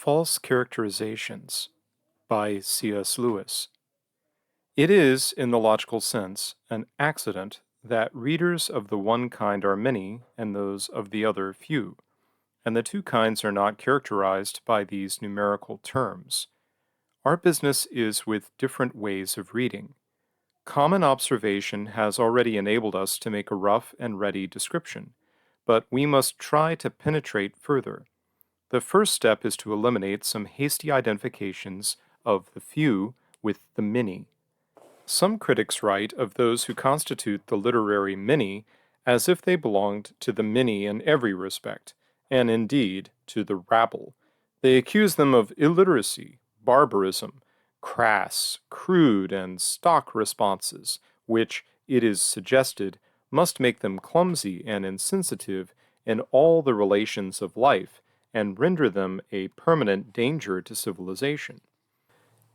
False Characterizations by C.S. Lewis. It is, in the logical sense, an accident that readers of the one kind are many and those of the other few, and the two kinds are not characterized by these numerical terms. Our business is with different ways of reading. Common observation has already enabled us to make a rough and ready description, but we must try to penetrate further. The first step is to eliminate some hasty identifications of the few with the many. Some critics write of those who constitute the literary many as if they belonged to the many in every respect, and indeed to the rabble. They accuse them of illiteracy, barbarism, crass, crude, and stock responses, which, it is suggested, must make them clumsy and insensitive in all the relations of life and render them a permanent danger to civilization.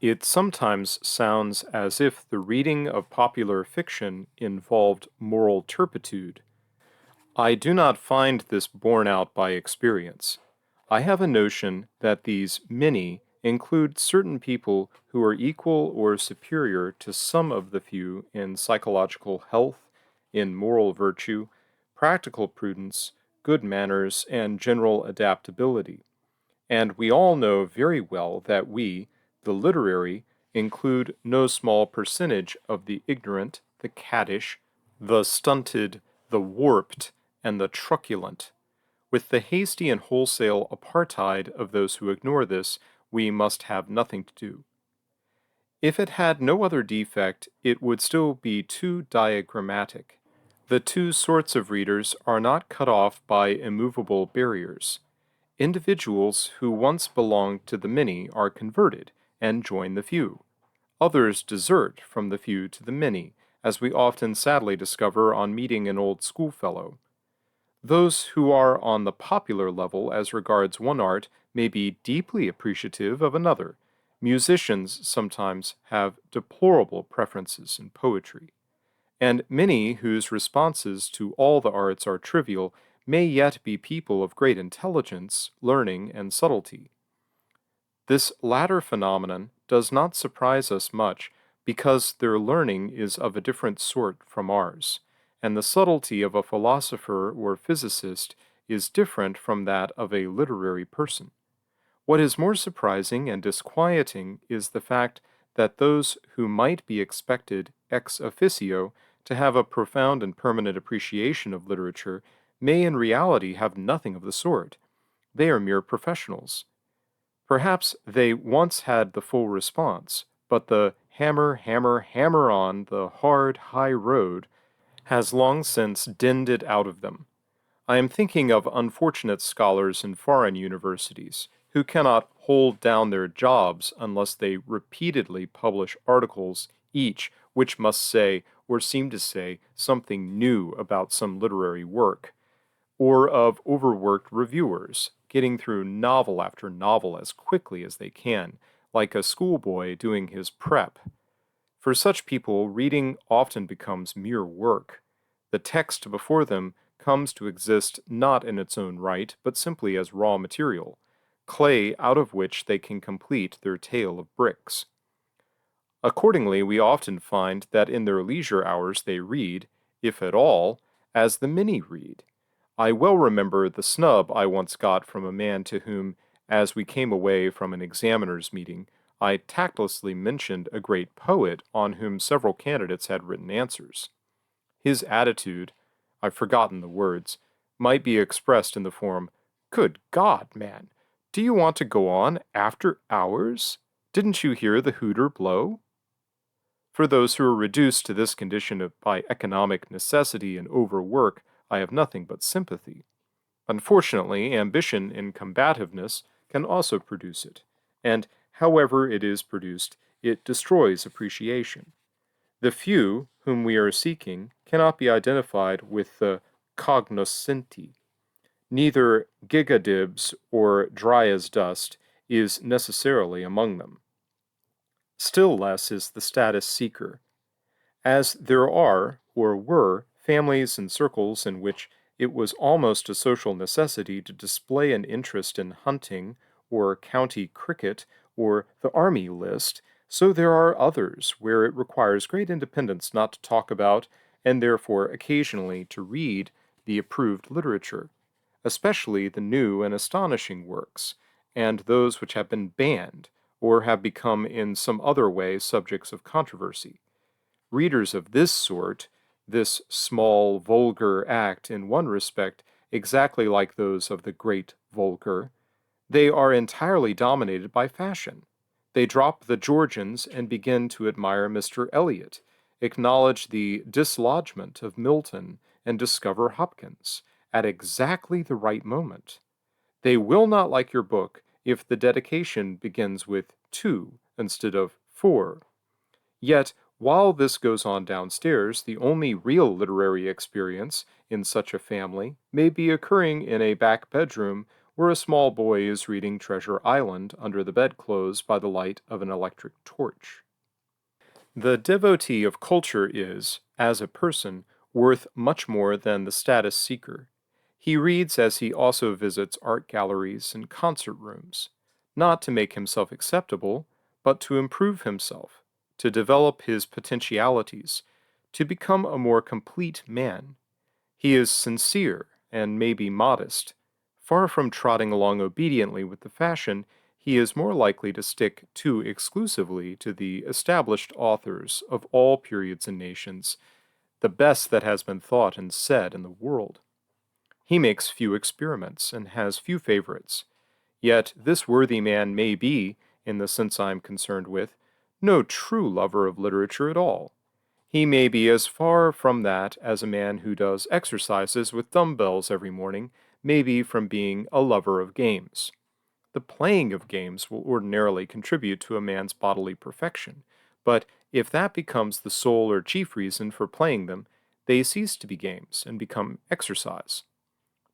It sometimes sounds as if the reading of popular fiction involved moral turpitude. I do not find this borne out by experience. I have a notion that these many include certain people who are equal or superior to some of the few in psychological health, in moral virtue, practical prudence, good manners, and general adaptability. And we all know very well that we, the literary, include no small percentage of the ignorant, the caddish, the stunted, the warped, and the truculent. With the hasty and wholesale apartheid of those who ignore this, we must have nothing to do. If it had no other defect, it would still be too diagrammatic. The two sorts of readers are not cut off by immovable barriers. Individuals who once belonged to the many are converted and join the few. Others desert from the few to the many, as we often sadly discover on meeting an old schoolfellow. Those who are on the popular level as regards one art may be deeply appreciative of another. Musicians sometimes have deplorable preferences in poetry. And many whose responses to all the arts are trivial may yet be people of great intelligence, learning, and subtlety. This latter phenomenon does not surprise us much because their learning is of a different sort from ours, and the subtlety of a philosopher or physicist is different from that of a literary person. What is more surprising and disquieting is the fact that those who might be expected ex officio to have a profound and permanent appreciation of literature may in reality have nothing of the sort. They are mere professionals. Perhaps they once had the full response, but the hammer, hammer, hammer on the hard, high road has long since dinned it out of them. I am thinking of unfortunate scholars in foreign universities who cannot hold down their jobs unless they repeatedly publish articles each which must say or seem to say something new about some literary work, or of overworked reviewers getting through novel after novel as quickly as they can, like a schoolboy doing his prep. For such people, reading often becomes mere work. The text before them comes to exist not in its own right, but simply as raw material, clay out of which they can complete their tale of bricks. Accordingly, we often find that in their leisure hours they read, if at all, as the many read. I well remember the snub I once got from a man to whom, as we came away from an examiner's meeting, I tactlessly mentioned a great poet on whom several candidates had written answers. His attitude, I've forgotten the words, might be expressed in the form, "Good God, man, do you want to go on after hours? Didn't you hear the hooter blow?" For those who are reduced to this condition by economic necessity and overwork, I have nothing but sympathy. Unfortunately, ambition in combativeness can also produce it, and however it is produced, it destroys appreciation. The few whom we are seeking cannot be identified with the cognoscenti. Neither gigadibs or dry as dust is necessarily among them. Still less is the status seeker. As there are, or were, families and circles in which it was almost a social necessity to display an interest in hunting or county cricket, or the army list, so there are others where it requires great independence not to talk about, and therefore occasionally to read, the approved literature, especially the new and astonishing works, and those which have been banned or have become in some other way subjects of controversy. Readers of this sort, this small, vulgar act in one respect, exactly like those of the great vulgar, they are entirely dominated by fashion. They drop the Georgians and begin to admire Mr. Eliot, acknowledge the dislodgment of Milton, and discover Hopkins at exactly the right moment. They will not like your book if the dedication begins with to instead of for. Yet, while this goes on downstairs, the only real literary experience in such a family may be occurring in a back bedroom where a small boy is reading Treasure Island under the bedclothes by the light of an electric torch. The devotee of culture is, as a person, worth much more than the status seeker. He reads as he also visits art galleries and concert rooms, not to make himself acceptable, but to improve himself, to develop his potentialities, to become a more complete man. He is sincere and maybe modest. Far from trotting along obediently with the fashion, he is more likely to stick too exclusively to the established authors of all periods and nations, the best that has been thought and said in the world. He makes few experiments and has few favorites. Yet this worthy man may be, in the sense I am concerned with, no true lover of literature at all. He may be as far from that as a man who does exercises with dumbbells every morning may be from being a lover of games. The playing of games will ordinarily contribute to a man's bodily perfection, but if that becomes the sole or chief reason for playing them, they cease to be games and become exercise.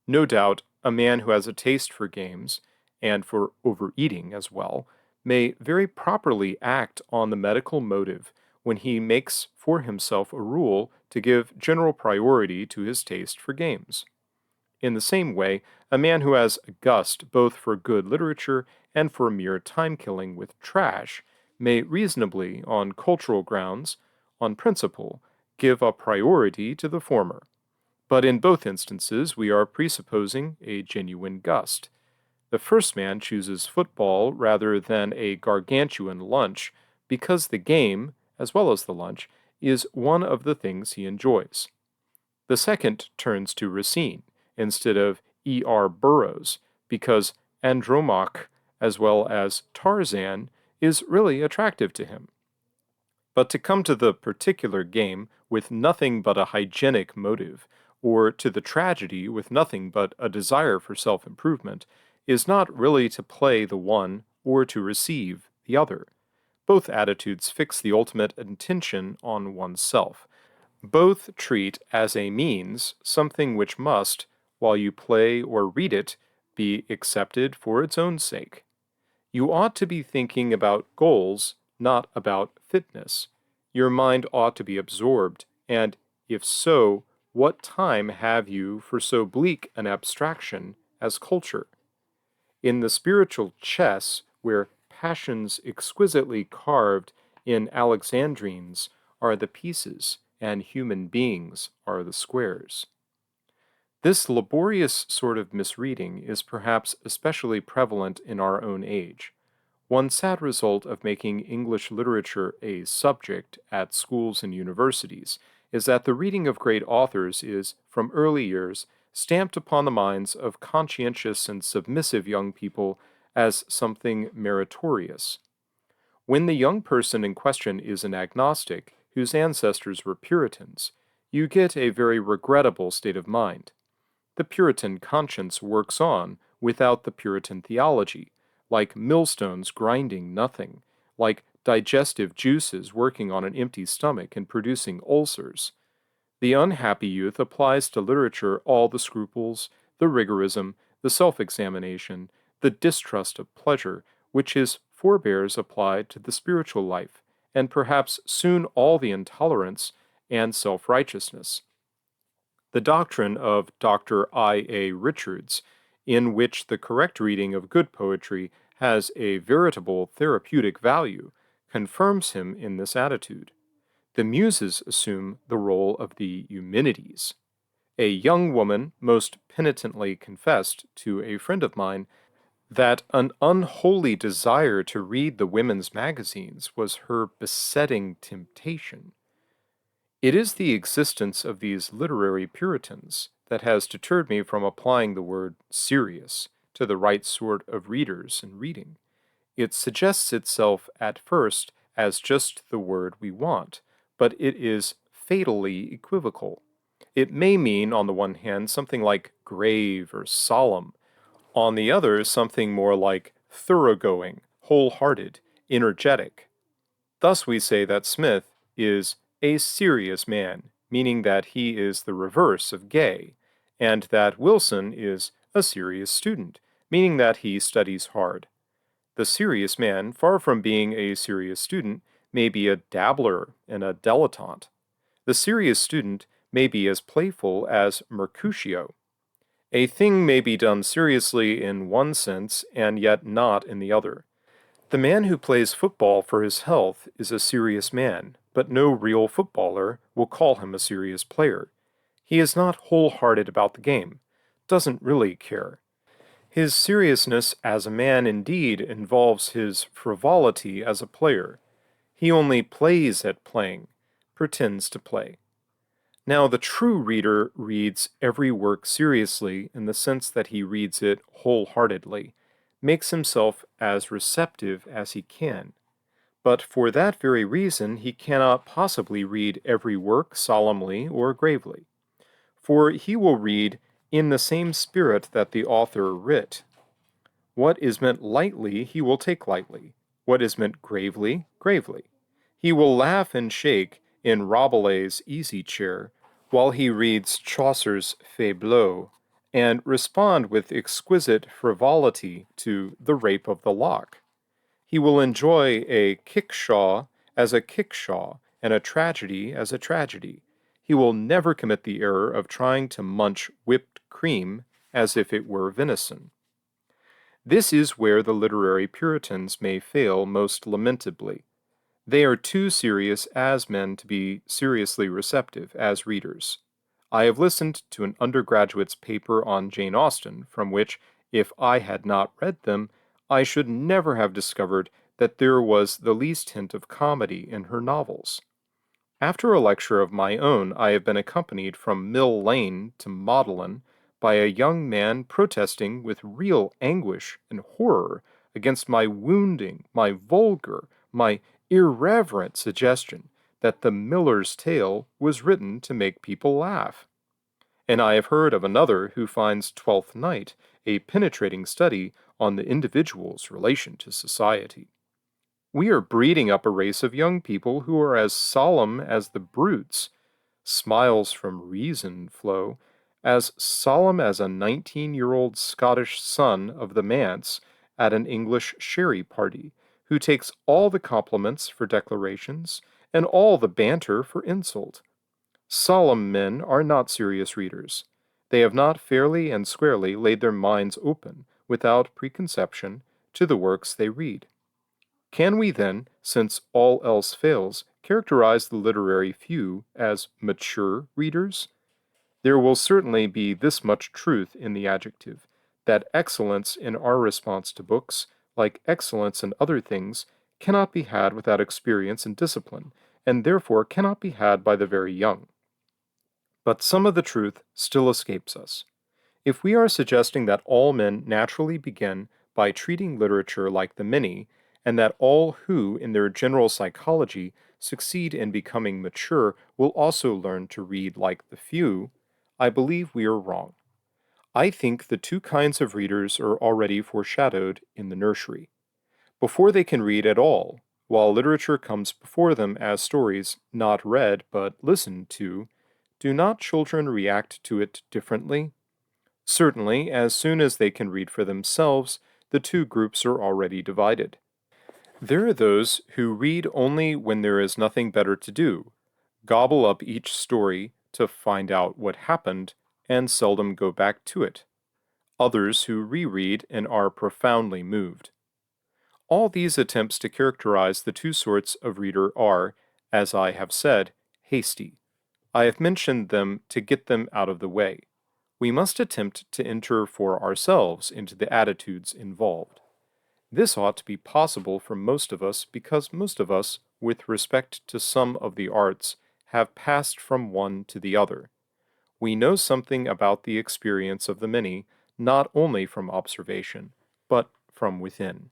No doubt, a man who has a taste for games, and for overeating as well, may very properly act on the medical motive when he makes for himself a rule to give general priority to his taste for games. In the same way, a man who has a gust both for good literature and for mere time killing with trash may reasonably, on cultural grounds, on principle, give a priority to the former. But in both instances, we are presupposing a genuine gust. The first man chooses football rather than a gargantuan lunch because the game, as well as the lunch, is one of the things he enjoys. The second turns to Racine instead of E.R. Burroughs because Andromache, as well as Tarzan, is really attractive to him. But to come to the particular game with nothing but a hygienic motive, or to the tragedy with nothing but a desire for self improvement, is not really to play the one or to receive the other. Both attitudes fix the ultimate intention on oneself. Both treat as a means something which must, while you play or read it, be accepted for its own sake. You ought to be thinking about goals, not about fitness. Your mind ought to be absorbed, and if so, what time have you for so bleak an abstraction as culture? In the spiritual chess, where passions exquisitely carved in alexandrines are the pieces, and human beings are the squares. This laborious sort of misreading is perhaps especially prevalent in our own age. One sad result of making English literature a subject at schools and universities is that the reading of great authors is, from early years, stamped upon the minds of conscientious and submissive young people as something meritorious. When the young person in question is an agnostic whose ancestors were Puritans, you get a very regrettable state of mind. The Puritan conscience works on without the Puritan theology, like millstones grinding nothing, like digestive juices working on an empty stomach and producing ulcers. The unhappy youth applies to literature all the scruples, the rigorism, the self examination, the distrust of pleasure, which his forebears applied to the spiritual life, and perhaps soon all the intolerance and self righteousness. The doctrine of Dr. I. A. Richards in which the correct reading of good poetry has a veritable therapeutic value, confirms him in this attitude. The Muses assume the role of the Eumenides. A young woman most penitently confessed to a friend of mine that an unholy desire to read the women's magazines was her besetting temptation. It is the existence of these literary Puritans that has deterred me from applying the word serious to the right sort of readers and reading. It suggests itself at first as just the word we want, but it is fatally equivocal. It may mean, on the one hand, something like grave or solemn, on the other, something more like thoroughgoing, wholehearted, energetic. Thus, we say that Smith is a serious man, meaning that he is the reverse of gay, and that Wilson is a serious student, meaning that he studies hard. The serious man, far from being a serious student, may be a dabbler and a dilettante. The serious student may be as playful as Mercutio. A thing may be done seriously in one sense and yet not in the other. The man who plays football for his health is a serious man, but no real footballer will call him a serious player. He is not wholehearted about the game, doesn't really care. His seriousness as a man indeed involves his frivolity as a player. He only plays at playing, pretends to play. Now, the true reader reads every work seriously in the sense that he reads it wholeheartedly, makes himself as receptive as he can. But for that very reason, he cannot possibly read every work solemnly or gravely. For he will read in the same spirit that the author writ. What is meant lightly, he will take lightly. What is meant gravely, gravely. He will laugh and shake in Rabelais' easy chair while he reads Chaucer's Fableaux, and respond with exquisite frivolity to The Rape of the Lock. He will enjoy a kickshaw as a kickshaw, and a tragedy as a tragedy. He will never commit the error of trying to munch whipped cream as if it were venison. This is where the literary Puritans may fail most lamentably. They are too serious as men to be seriously receptive as readers. I have listened to an undergraduate's paper on Jane Austen, from which, if I had not read them, I should never have discovered that there was the least hint of comedy in her novels. After a lecture of my own, I have been accompanied from Mill Lane to Magdalen by a young man protesting with real anguish and horror against my wounding, my vulgar, my irreverent suggestion that the Miller's Tale was written to make people laugh. And I have heard of another who finds Twelfth Night a penetrating study on the individual's relation to society. We are breeding up a race of young people who are as solemn as the brutes. Smiles from reason flow, as solemn as a 19-year-old Scottish son of the manse at an English sherry party, who takes all the compliments for declarations and all the banter for insult. Solemn men are not serious readers. They have not fairly and squarely laid their minds open, without preconception, to the works they read. Can we then, since all else fails, characterize the literary few as mature readers? There will certainly be this much truth in the adjective, that excellence in our response to books, like excellence in other things, cannot be had without experience and discipline, and therefore cannot be had by the very young. But some of the truth still escapes us. If we are suggesting that all men naturally begin by treating literature like the many, and that all who, in their general psychology, succeed in becoming mature will also learn to read like the few, I believe we are wrong. I think the two kinds of readers are already foreshadowed in the nursery. Before they can read at all, while literature comes before them as stories not read but listened to, do not children react to it differently? Certainly, as soon as they can read for themselves, the two groups are already divided. There are those who read only when there is nothing better to do, gobble up each story to find out what happened, and seldom go back to it. others who reread and are profoundly moved. All these attempts to characterize the two sorts of reader are, as I have said, hasty. I have mentioned them to get them out of the way. We must attempt to enter for ourselves into the attitudes involved. This ought to be possible for most of us because most of us, with respect to some of the arts, have passed from one to the other. We know something about the experience of the many, not only from observation, but from within.